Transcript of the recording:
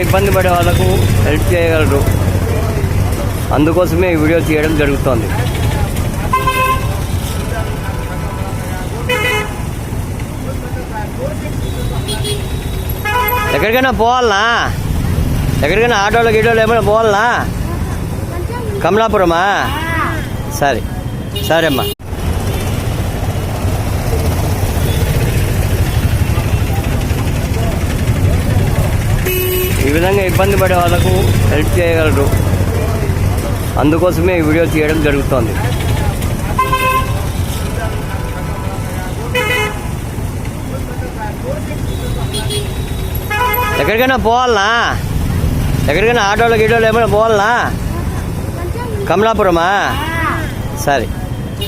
ఇబ్బంది పడే వాళ్ళకు హెల్ప్ చేయగలరు. అందుకోసమే ఈ వీడియో చేయడం జరుగుతోంది. ఎక్కడికైనా పోవాలనా? ఎక్కడికైనా ఆటోలో గీటోలో ఏమైనా పోవాలనా? కమలాపురమా? సరే సరే అమ్మా. ఈ విధంగా ఇబ్బంది పడే వాళ్ళకు హెల్ప్ చేయగలరు. అందుకోసమే ఈ వీడియో చేయడం జరుగుతోంది. ఎక్కడికైనా పోవాలనా? ఎక్కడికైనా ఆటోలో గీటోలో ఏమైనా పోవాలనా? కమలాపురమా? సరే